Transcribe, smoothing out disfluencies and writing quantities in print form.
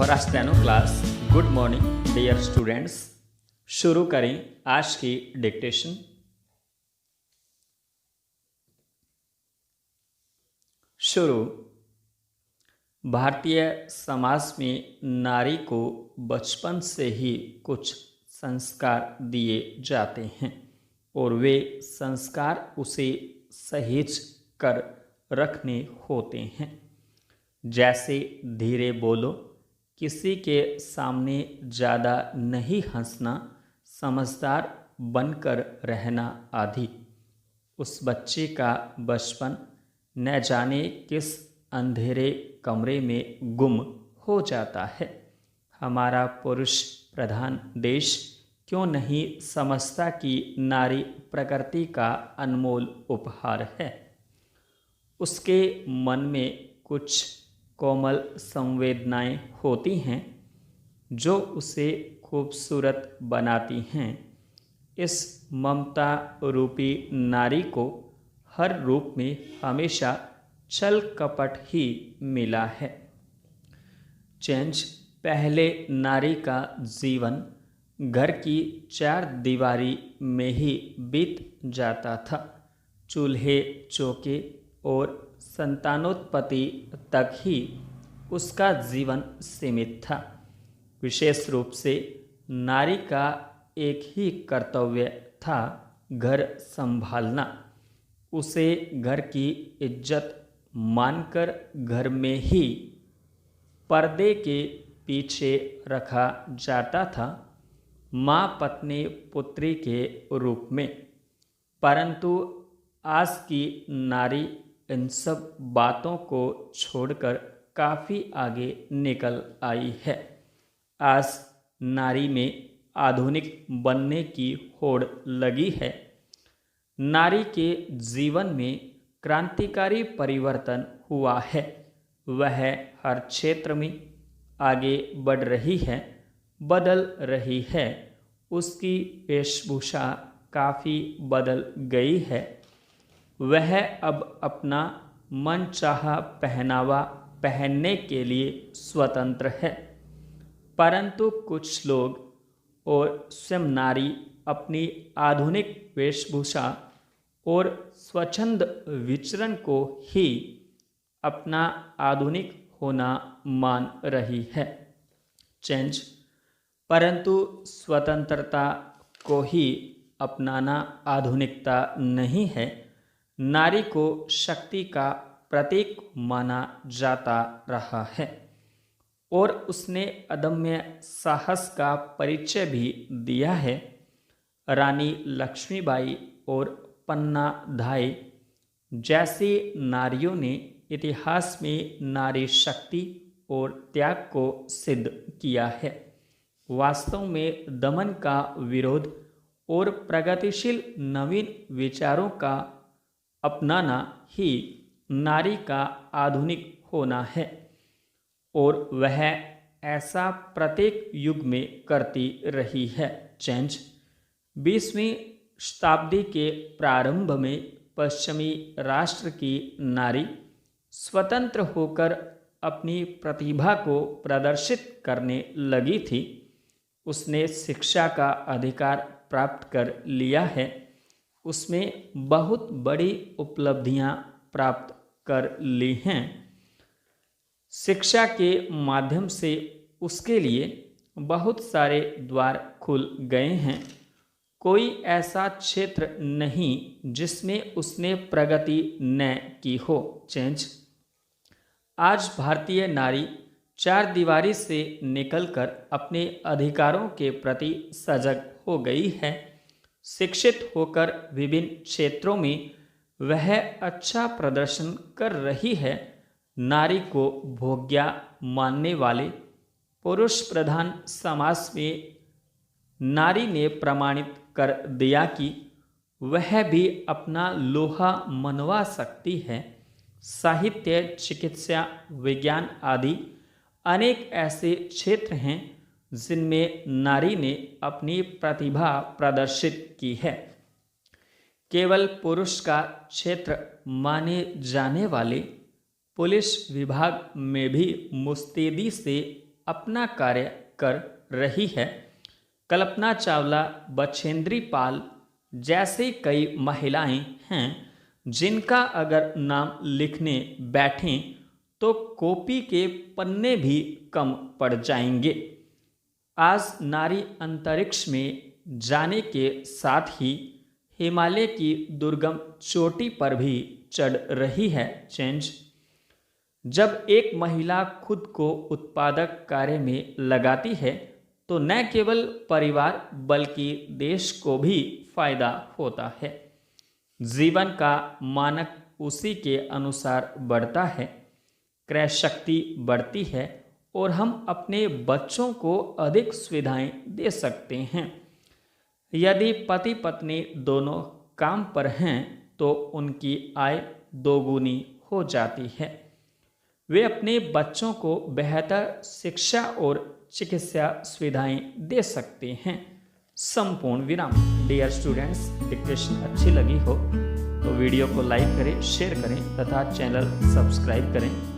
our steno class. Good morning, dear students. शुरू करें आज की डिक्टेशन। शुरू। भारतीय समाज में नारी को बचपन से ही कुछ संस्कार दिए जाते हैं और वे संस्कार उसे सहेज कर रखने होते हैं। जैसे धीरे बोलो, किसी के सामने ज़्यादा नहीं हंसना, समझदार बनकर रहना आदि। उस बच्चे का बचपन न जाने किस अंधेरे कमरे में गुम हो जाता है। हमारा पुरुष प्रधान देश क्यों नहीं समझता कि नारी प्रकृति का अनमोल उपहार है। उसके मन में कुछ कोमल संवेदनाएं होती हैं जो उसे खूबसूरत बनाती हैं। इस ममता रूपी नारी को हर रूप में हमेशा छल कपट ही मिला है। चेंज। पहले नारी का जीवन घर की चार दीवारी में ही बीत जाता था। चूल्हे चौके और संतानोत्पत्ति तक ही उसका जीवन सीमित था। विशेष रूप से नारी का एक ही कर्तव्य था, घर संभालना। उसे घर की इज्जत मानकर घर में ही पर्दे के पीछे रखा जाता था, माँ पत्नी पुत्री के रूप में। परंतु आज की नारी इन सब बातों को छोड़कर काफ़ी आगे निकल आई है। आज नारी में आधुनिक बनने की होड़ लगी है। नारी के जीवन में क्रांतिकारी परिवर्तन हुआ है। वह हर क्षेत्र में आगे बढ़ रही है, बदल रही है। उसकी वेशभूषा काफ़ी बदल गई है। वह अब अपना मनचाहा पहनावा पहनने के लिए स्वतंत्र है। परंतु कुछ लोग और स्वयं नारी अपनी आधुनिक वेशभूषा और स्वच्छंद विचरण को ही अपना आधुनिक होना मान रही है। चेंज। परंतु स्वतंत्रता को ही अपनाना आधुनिकता नहीं है। नारी को शक्ति का प्रतीक माना जाता रहा है और उसने अदम्य साहस का परिचय भी दिया है। रानी लक्ष्मीबाई और पन्ना धाय जैसी नारियों ने इतिहास में नारी शक्ति और त्याग को सिद्ध किया है। वास्तव में दमन का विरोध और प्रगतिशील नवीन विचारों का अपनाना ही नारी का आधुनिक होना है और वह ऐसा प्रत्येक युग में करती रही है। चेंज। 20वीं शताब्दी के प्रारंभ में पश्चिमी राष्ट्र की नारी स्वतंत्र होकर अपनी प्रतिभा को प्रदर्शित करने लगी थी। उसने शिक्षा का अधिकार प्राप्त कर लिया है। उसमें बहुत बड़ी उपलब्धियां प्राप्त कर ली हैं। शिक्षा के माध्यम से उसके लिए बहुत सारे द्वार खुल गए हैं। कोई ऐसा क्षेत्र नहीं जिसमें उसने प्रगति न की हो। चेंज। आज भारतीय नारी चार दीवारी से निकलकर अपने अधिकारों के प्रति सजग हो गई है। शिक्षित होकर विभिन्न क्षेत्रों में वह अच्छा प्रदर्शन कर रही है। नारी को भोग्या मानने वाले पुरुष प्रधान समाज में नारी ने प्रमाणित कर दिया कि वह भी अपना लोहा मनवा सकती है। साहित्य, चिकित्सा, विज्ञान आदि अनेक ऐसे क्षेत्र हैं जिनमें नारी ने अपनी प्रतिभा प्रदर्शित की है। केवल पुरुष का क्षेत्र माने जाने वाले पुलिस विभाग में भी मुस्तैदी से अपना कार्य कर रही है। कल्पना चावला, बछेंद्री पाल जैसे कई महिलाएं हैं जिनका अगर नाम लिखने बैठें तो कॉपी के पन्ने भी कम पड़ जाएंगे। आज नारी अंतरिक्ष में जाने के साथ ही हिमालय की दुर्गम चोटी पर भी चढ़ रही है चेंज। जब एक महिला खुद को उत्पादक कार्य में लगाती है तो न केवल परिवार बल्कि देश को भी फायदा होता है। जीवन का मानक उसी के अनुसार बढ़ता है, क्रय शक्ति बढ़ती है और हम अपने बच्चों को अधिक सुविधाएं दे सकते हैं। यदि पति पत्नी दोनों काम पर हैं तो उनकी आय दोगुनी हो जाती है। वे अपने बच्चों को बेहतर शिक्षा और चिकित्सा सुविधाएं दे सकते हैं। संपूर्ण विराम। डियर स्टूडेंट्स, डिक्टेशन अच्छी लगी हो तो वीडियो को लाइक करें, शेयर करें तथा चैनल सब्सक्राइब करें।